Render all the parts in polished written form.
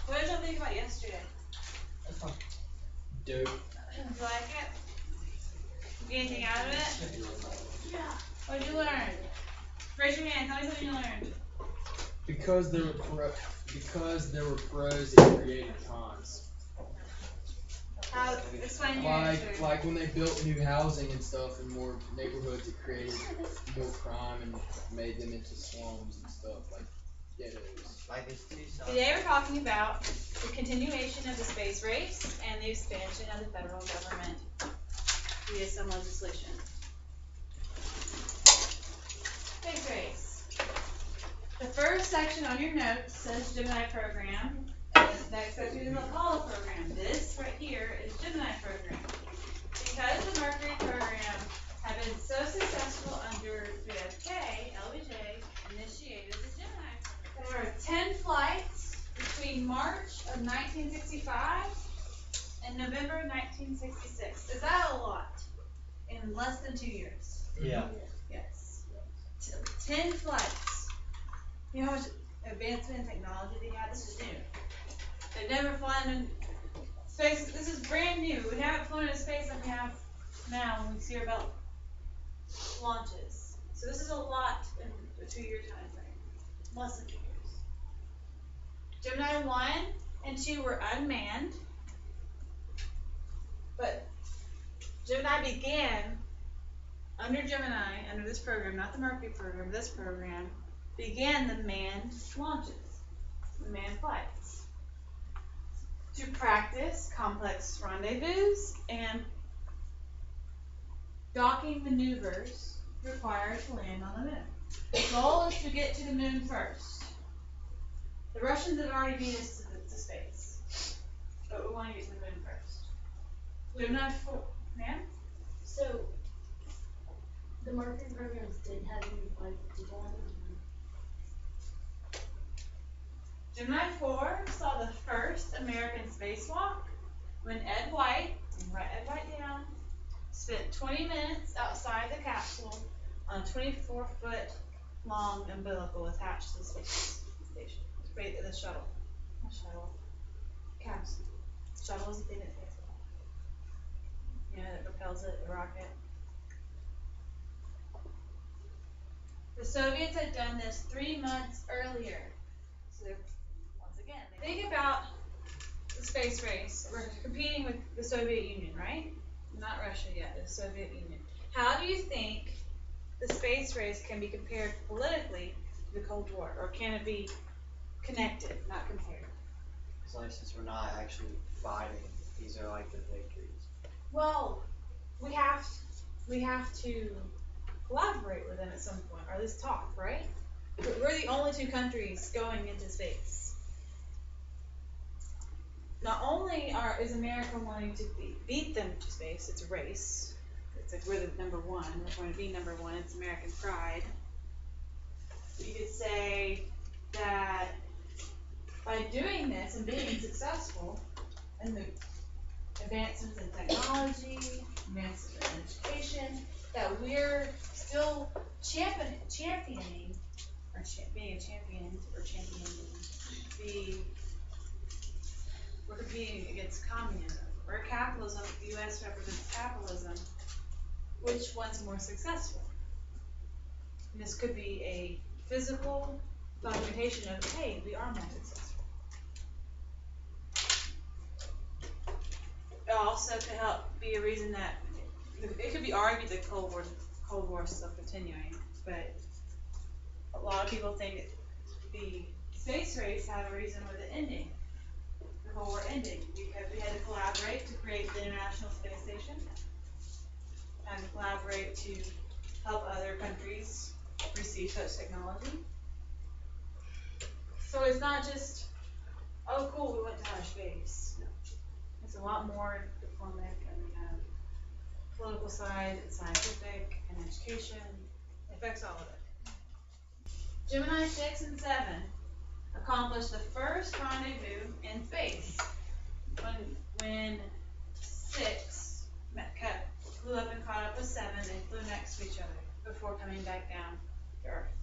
What did y'all think about yesterday? That's fun. Dope. Did you like it? Get anything out of it? Yeah. What did you learn? Raise your hand. Tell me something you learned. Because there were pros, it created cons. How? Explain your answer. Like when they built new housing and stuff in more neighborhoods, it created more crime and made them into slums and stuff like ghettos. Like this too. Today we're talking about the continuation of the space race and the expansion of the federal government via some legislation. Space race. The first section on your notes says Gemini program. And the next section is Apollo program. This right here is Gemini program. Because the Mercury program had been so successful under JFK, LBJ initiated the Gemini program. There are 10 flights between March of 1965 and November of 1966. Is that a lot? In less than 2 years. Yeah. Yes. 10 flights. You know how much advancement in technology they had? This is new. They've never flown in space. This is brand new. We haven't flown in space like we have now when we see about launches. So this is a lot in a 2-year time frame. Less than 2 years. Gemini 1 and 2 were unmanned. But Gemini began under this program, not the Mercury program, this program, began the manned launches, the manned flights, to practice complex rendezvous and docking maneuvers required to land on the moon. The goal is to get to the moon first. The Russians have already beat us to space, but we want to get to the moon first. Gemini 4, ma'am? So, the Mercury programs did have any flights to go on the moon. Gemini 4 saw the first American spacewalk when Ed White, and write Ed White down, spent 20 minutes outside the capsule on a 24-foot long umbilical attached to the space station. The shuttle. Not shuttle. Capsule. Shuttle is the thing that takes it off. You know, that propels it, the rocket. The Soviets had done this 3 months earlier. So once again, think about the space race. We're competing with the Soviet Union, right? Not Russia yet, the Soviet Union. How do you think the space race can be compared politically to the Cold War? Or can it be connected, not compared? So like, since we're not actually fighting, these are like the victories. Well, we have to collaborate with them at some point, or at least talk, right? We're the only 2 countries going into space. Not only is America wanting to beat them to space, it's a race. It's like we're the number 1. We're going to be number 1. It's American pride. You could say that by doing this and being successful in the advancements in technology, advancements in education, that we're still championing, or being a champion, or championing we're competing against communism. We're capitalism, the U.S. represents capitalism. Which one's more successful? And this could be a physical documentation of, hey, we are more successful. It also could help be a reason that it could be argued that Cold War is still continuing, but a lot of people think that the space race had a reason with it ending. The Cold War ending because we had to collaborate to create the International Space Station and collaborate to help other countries receive such technology. So it's not just, oh cool, we went to outer space. No. It's a lot more diplomatic and political side, and scientific, and education. It affects all of it. Gemini 6 and 7 accomplished the first rendezvous in space when 6 flew up and caught up with 7. They flew next to each other before coming back down to Earth.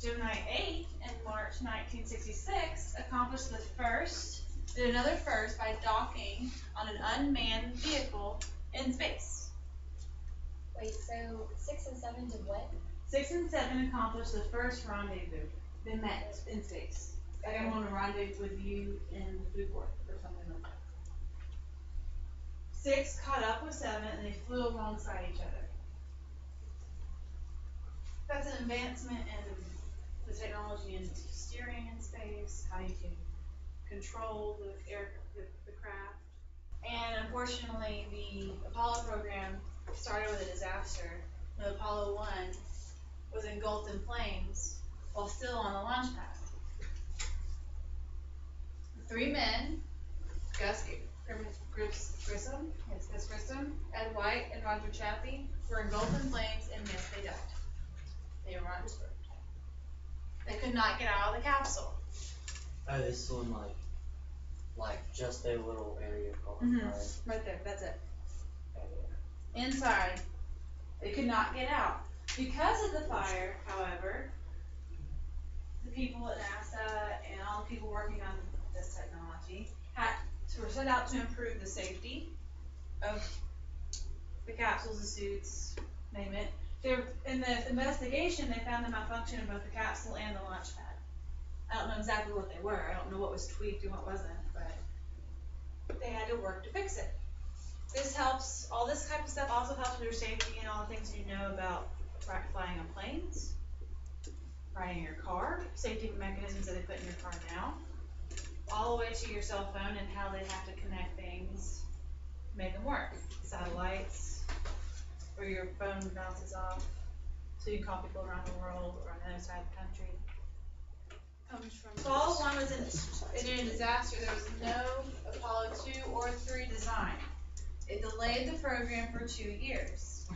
Gemini 8 in March 1966 accomplished did another first by docking on an unmanned vehicle in space. Wait, so 6 and 7 did what? 6 and 7 accomplished the first rendezvous. They met in space. I want to rendezvous with you in Newport or something like that. 6 caught up with 7 and they flew alongside each other. That's an advancement in the technology in steering in space, how you can control the craft. And unfortunately, the Apollo program started with a disaster. The Apollo 1 was engulfed in flames while still on the launch pad. The 3 men, Gus Grissom, Ed White, and Roger Chaffee, were engulfed in flames and yes, they died. They were not destroyed. They could not get out of the capsule. Oh, they still in like just a little area called Right there, that's it. Inside, they could not get out. Because of the fire, however, the people at NASA and all the people working on this technology were set out to improve the safety of the capsules, the suits, name it. In the investigation, they found the malfunction in both the capsule and the launch pad. I don't know exactly what they were. I don't know what was tweaked and what wasn't, but they had to work to fix it. This helps, all this type of stuff also helps with your safety and all the things you know about flying on planes, riding your car, safety mechanisms that they put in your car now, all the way to your cell phone and how they have to connect things to make them work. Satellites, where your phone bounces off, so you can call people around the world or on the other side of the country. Apollo 1 was in a disaster. There was no Apollo 2 or 3 design. It delayed the program for 2 years.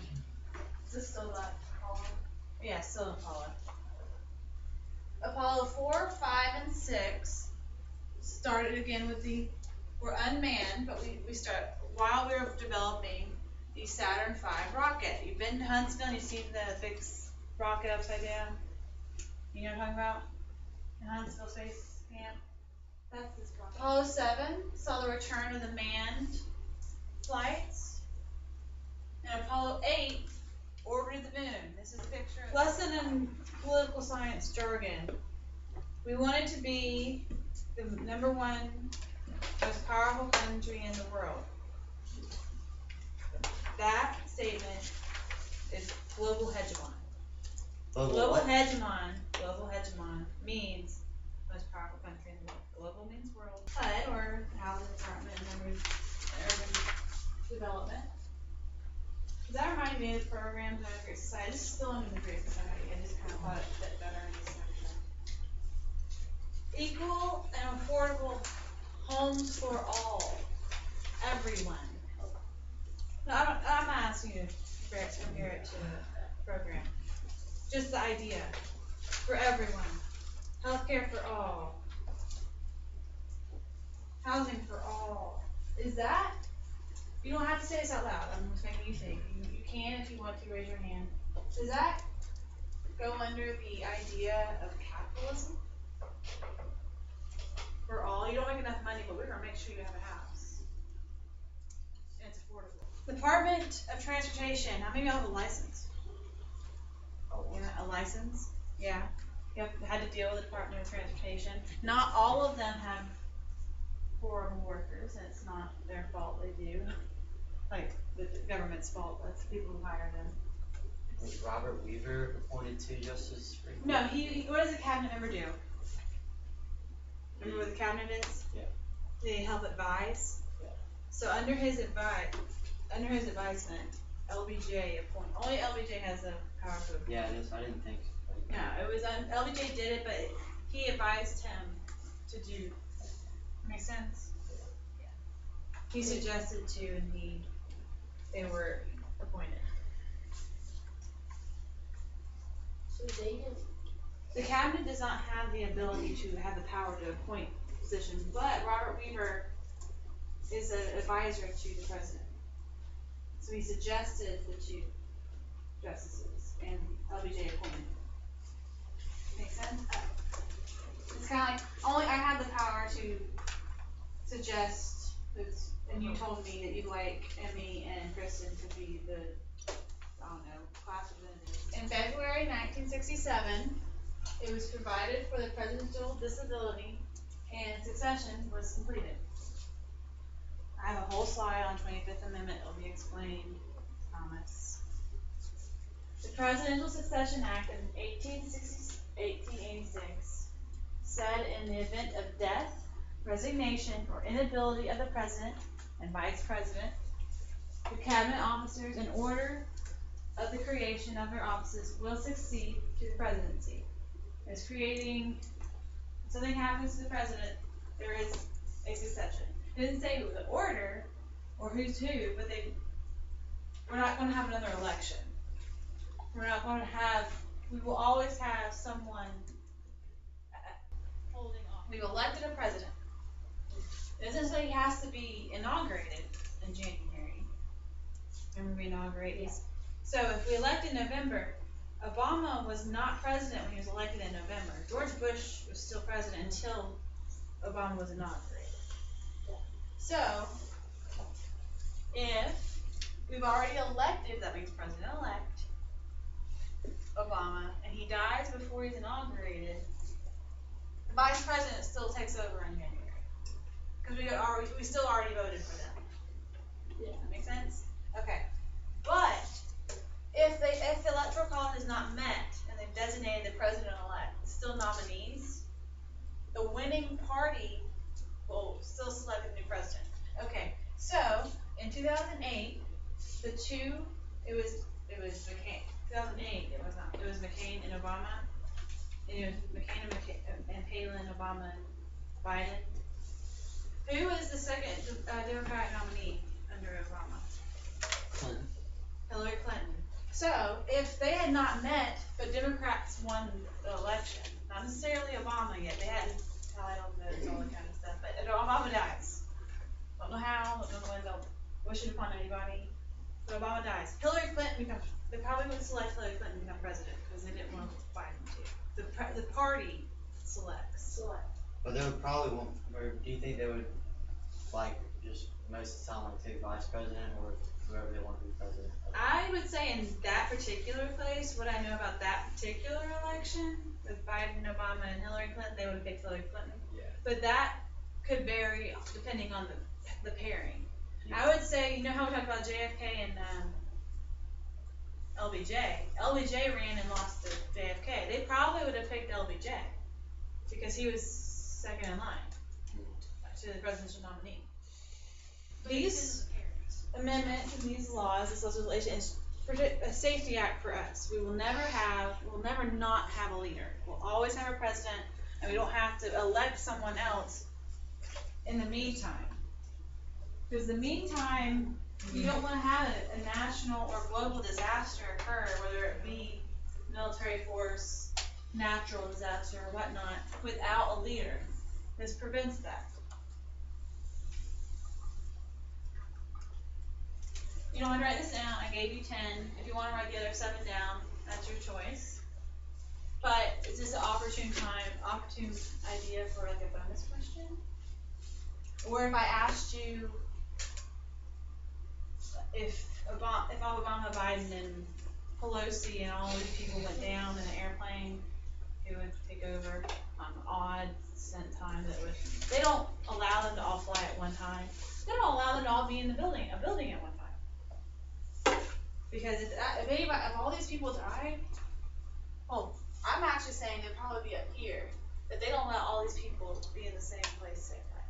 Is this still that Apollo? Yeah, still Apollo. Apollo 4, 5, and 6 started again were unmanned, but we started while we were developing the Saturn V rocket. You've been to Huntsville and you've seen the big rocket upside down? You know what I'm talking about? In Huntsville Space Camp? That's this rocket. Apollo 7 saw the return of the manned flights. And Apollo 8 orbited the moon. This is a picture. Lesson in political science jargon. We wanted to be the #1 most powerful country in the world. That statement is global hegemon. Global hegemon means most powerful country in the world. Global means world. HUD, or Housing Department and Urban Development. That reminded me of the programs under Great Society. This is still under the Great Society. I just kind of thought it fit better in this section. Equal and affordable homes for all. Everyone. No, I'm not asking you to compare it to the program. Just the idea. For everyone. Healthcare for all. Housing for all. Is that? You don't have to say this out loud. I'm just making you think. You can if you want to raise your hand. Does that go under the idea of capitalism? For all. You don't make enough money, but we're going to make sure you have a house. And it's affordable. Department of Transportation. How many of y'all have a license? Yeah, a license? Yeah. You had to deal with the Department of Transportation. Not all of them have foreign workers, and it's not their fault they do. Like, the government's fault. That's the people who hire them. Was Robert Weaver appointed to Justice Supreme Court? No, what does a cabinet member do? Remember what the cabinet is? Yeah. They help advise? Yeah. So under his advisement, LBJ only LBJ has the power to. Yeah, it is. I didn't think. No, it was LBJ did it, but he advised him to do. Make sense? Yeah. He suggested to, and they were appointed. So they didn't. The cabinet does not have the ability to have the power to appoint positions, but Robert Weaver is an advisor to the president. So he suggested the 2 justices, and LBJ appointed. Makes sense? It's kinda like, only I have the power to suggest, and you told me that you'd like Emmy and Kristen to be the, I don't know, class representatives. In February 1967, it was provided for the presidential disability and succession was completed. I have a whole slide on 25th Amendment, it'll be explained, promise. The Presidential Succession Act of 1886 said in the event of death, resignation, or inability of the president and vice president, the cabinet officers, in order of the creation of their offices, will succeed to the presidency. It's creating, if something happens to the president, there is a succession. It doesn't say the order or who's who, but we're not going to have another election. We're not going to have, we will always have someone holding on. We've elected a president. It doesn't say he has to be inaugurated in January. Remember we inaugurated? Yeah. So if we elect in November, Obama was not president when he was elected in November. George Bush was still president until Obama was inaugurated. Yeah. So, if we've already elected, that means president-elect Obama, and he dies before he's inaugurated, the vice president still takes over in January. Because we still already voted for them. Yeah. That make sense? Okay. But if the electoral college is not met and they've designated the president-elect still nominees, the winning party will still select a new president. Okay. So in 2008, it was McCain. 2008, it was not. It was McCain and Obama. And it was McCain and Palin, Obama and Biden. Who was the second Democratic nominee under Obama? Clinton. Hillary Clinton. So, if they had not met, but Democrats won the election, not necessarily Obama yet, they hadn't tallied all the votes, all that kind of stuff, but Obama dies. Don't know how, don't know when they'll wish it upon anybody, but Obama dies. Hillary Clinton becomes, they probably would select Hillary Clinton to become president, because they didn't want Biden to. The party selects. But they would probably want, or do you think they would, like, just most of the time, like, take vice president or whoever they want to be president? I would say in that particular place, what I know about that particular election, with Biden, Obama, and Hillary Clinton, they would have picked Hillary Clinton. Yeah. But that could vary depending on the pairing. Yeah. I would say, you know how we talked about JFK and LBJ? LBJ ran and lost to JFK. They probably would have picked LBJ because he was second in line to the presidential nominee. These amendments and these laws, this legislation is a safety act for us. We will never not have a leader. We'll always have a president, and we don't have to elect someone else in the meantime. Because the meantime, you don't want to have a national or global disaster occur, whether it be military force, natural disaster, or whatnot, without a leader. This prevents that. You don't want to write this down, I gave you 10. If you want to write the other 7 down, that's your choice. But it's just an opportune idea for like a bonus question. Or if I asked you if Obama, Biden, and Pelosi and all these people went down in an airplane, who would take over on odd time they don't allow them to all fly at one time. They don't allow them to all be in a building at one time. Because if all these people died, well, I'm actually saying they'd probably be up here, that they don't let all these people be in the same place same time.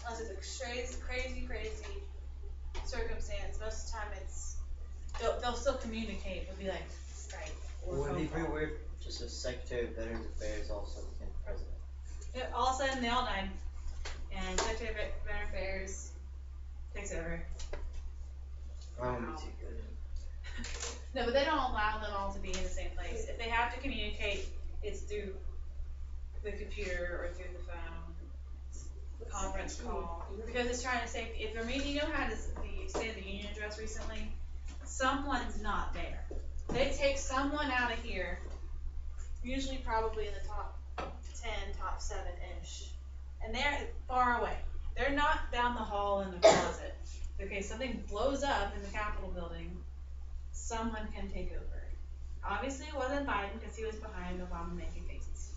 Unless it's a crazy circumstance. Most of the time they'll still communicate. It'll be like Skype or Would it be phone pretty call. weird just a Secretary of Veterans Affairs also became president? Yeah, all of a sudden they all died, and Secretary of Veterans Affairs takes over. That wouldn't be too good. No, but they don't allow them all to be in the same place. If they have to communicate, it's through the computer or through the phone, conference call, because it's trying to save. If they're meeting, you know how the State of the Union address recently, someone's not there. They take someone out of here usually probably in the top 10, top 7-ish. And they're far away. They're not down the hall in the closet. Okay, something blows up in the Capitol building, someone can take over. Obviously it wasn't Biden because he was behind Obama making faces.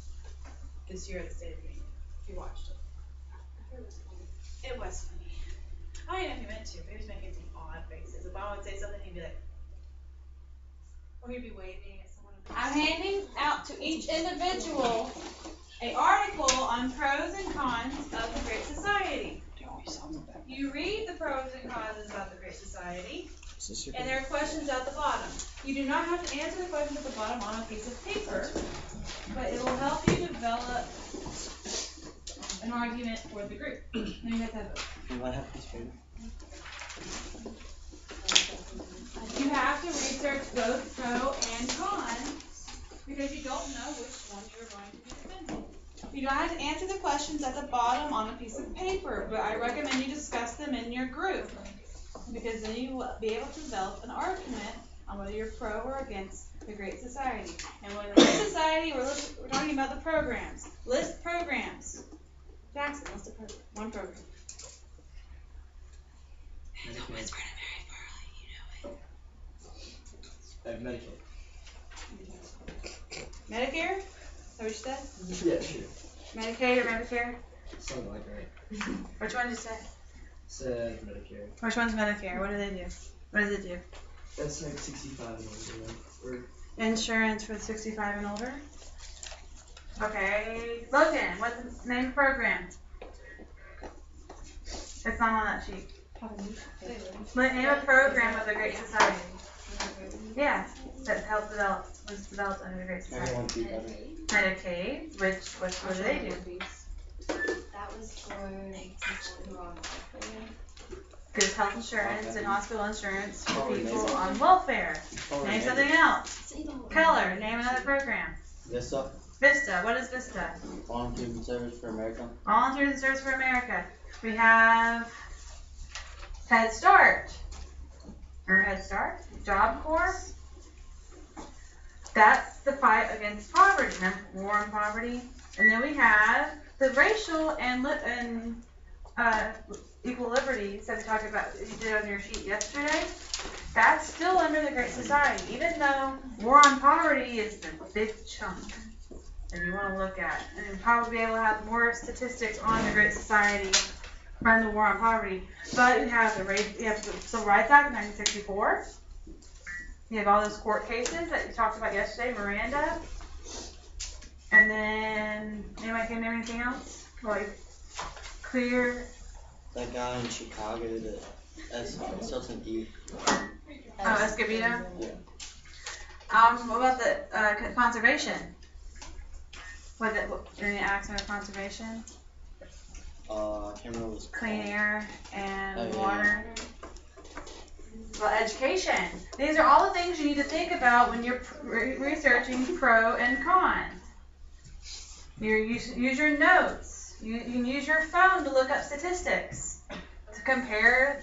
This year at the State of the Union, if you watched it. It was funny. I don't even know if he meant to, but he was making some odd faces. Obama would say something, he'd be like, or he'd be waving at someone. I'm handing out to each individual an article on pros and cons of the Great Society. You read the pros and cons about the Great Society, and there are questions at the bottom. You do not have to answer the questions at the bottom on a piece of paper, but it will help you develop an argument for the group. Then you have to have You have to research both pro and con because you don't know which one you're going to be defending. You don't have to answer the questions at the bottom on a piece of paper, but I recommend you discuss them in your group because then you will be able to develop an argument on whether you're pro or against the Great Society. And when the Great Society, we're talking about the programs. List programs. Jackson, list a program. One program. Don't whisper to Mary Farley, you know it. Medicare? Is that what you said? Yeah, sure. Medicaid or Medicare? Something like that. Which one did you say? Said Medicare. Which one's Medicare? What do they do? What does it do? That's like 65 and older, right? Insurance for 65 and older? Okay. Logan, what's the name of the program? It's not on that sheet. Name a program of the Great Society. Yeah, that was developed under the Great Society. Medicaid, what do they do? That was for people who are on welfare. Gives health insurance and hospital insurance for people on welfare. Name something else. Keller, name another program. Vista. Vista, what is Vista? Volunteers and Service for America. Volunteers and Service for America. We have Head Start. Or Head Start? Job Corps. That's the fight against poverty. Remember, war on poverty. And then we have the racial and equal liberties that we talked about, you did on your sheet yesterday. That's still under the Great Society, even though war on poverty is the big chunk that you want to look at. And you'll probably be able to have more statistics on the Great Society from the war on poverty. But you have the Civil Rights Act of 1964. You have all those court cases that you talked about yesterday, Miranda. And then, anybody can name anything else? Like, clear. That guy in Chicago that's starts with E. Escobedo? Yeah. What about the conservation? Any acts on conservation? I can't remember what it's Clean called. air and Oh, yeah. water. Well, education. These are all the things you need to think about when you're researching pro and con. Use your notes. You can use your phone to look up statistics to compare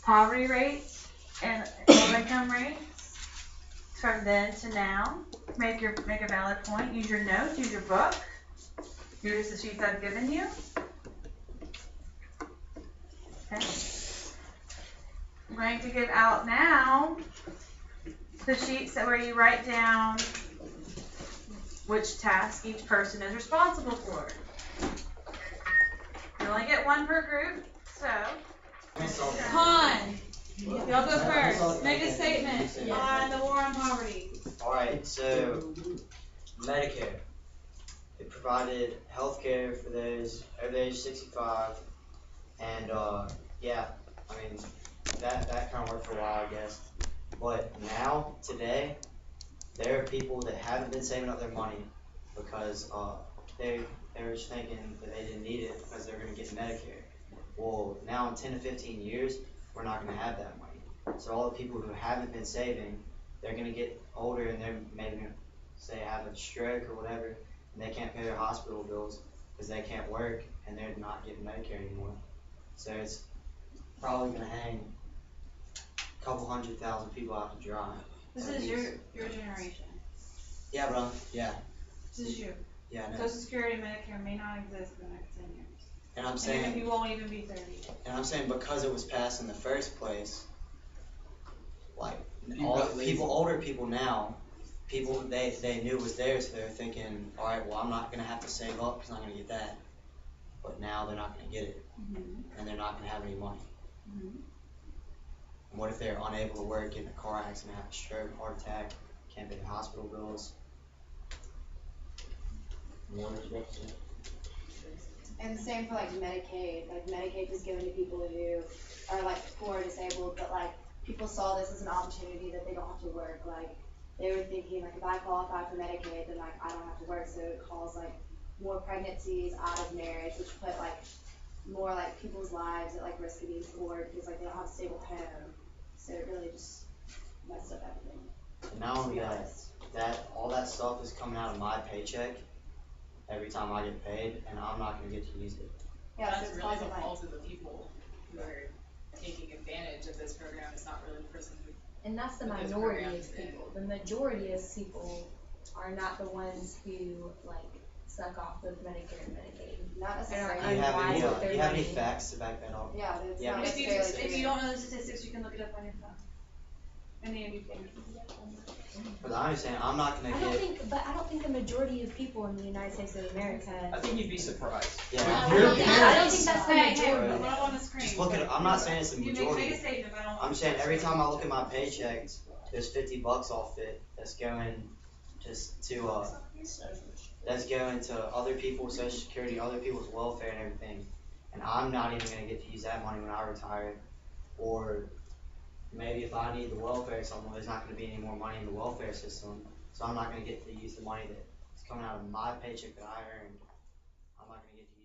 poverty rates and low income rates from then to now. Make a valid point. Use your notes. Use your book. Use the sheets I've given you. Okay. I'm going to give out now the sheets where you write down which task each person is responsible for. You only get one per group, so. Con. Y'all go first. Make a statement on the war on poverty. Alright, so Medicare. It provided health care for those over the age of 65. And yeah, I mean that kind of worked for a while, I guess. But now, today, there are people that haven't been saving up their money because they were just thinking that they didn't need it because they're going to get Medicare. Well, now in 10 to 15 years, we're not going to have that money. So all the people who haven't been saving, they're going to get older and they're maybe going to say have a stroke or whatever, and they can't pay their hospital bills because they can't work and they're not getting Medicare anymore. So it's probably going to hang a couple 100,000 people out to dry. This is your generation. Yeah, bro. Yeah. This is you. Yeah, I know. Social Security, Medicare may not exist in the next 10 years. And I'm And saying, you won't even be 30. and I'm saying because it was passed in the first place, like You all got the lazy. people, older people now, people they knew was there, so they're thinking, all right, well I'm not gonna have to save up because I'm gonna get that. But now they're not gonna get it, and they're not gonna have any money. And what if they're unable to work, get in a car accident, have a stroke, heart attack, can't pay the hospital bills? And the same for like Medicaid. Like Medicaid is given to people who are like poor or disabled, but like people saw this as an opportunity that they don't have to work. Like they were thinking like if I qualify for Medicaid, then like I don't have to work, so it caused like more pregnancies out of marriage, which put like more like people's lives at like risk of being poor because like they don't have a stable home. So it really just messed up everything. And not To only be that, honest. all that stuff is coming out of my paycheck every time I get paid, and I'm not gonna get to use it. Yeah, so That's it's really causing the like, fault of the people who are taking advantage of this program. It's not really the person who. And that's the But those minority programs of in- people. The majority of people are not the ones who like suck off of Medicare and Medicaid. not And are necessarily. Do you have any, unwise with their do you have any money. facts to back that up? Yeah, it's Yeah, not but If you, necessarily if true. you don't know the statistics, you can look it up on your phone. And then you can. But I'm just saying, I'm not gonna I don't get, think the majority of people in the United States of America. I think you'd be surprised. yeah. I don't think that's the Hey, majority. put it up on the screen. Just look at it, I'm not saying it's the You make a majority. statement, but I don't. I'm saying every time I look at my paychecks, there's $50 off it that's going just to that's going to other people's social security, other people's welfare and everything. And I'm not even gonna get to use that money when I retire. Or maybe if I need the welfare or something, there's not gonna be any more money in the welfare system. So I'm not gonna get to use the money that's coming out of my paycheck that I earned. I'm not gonna get to use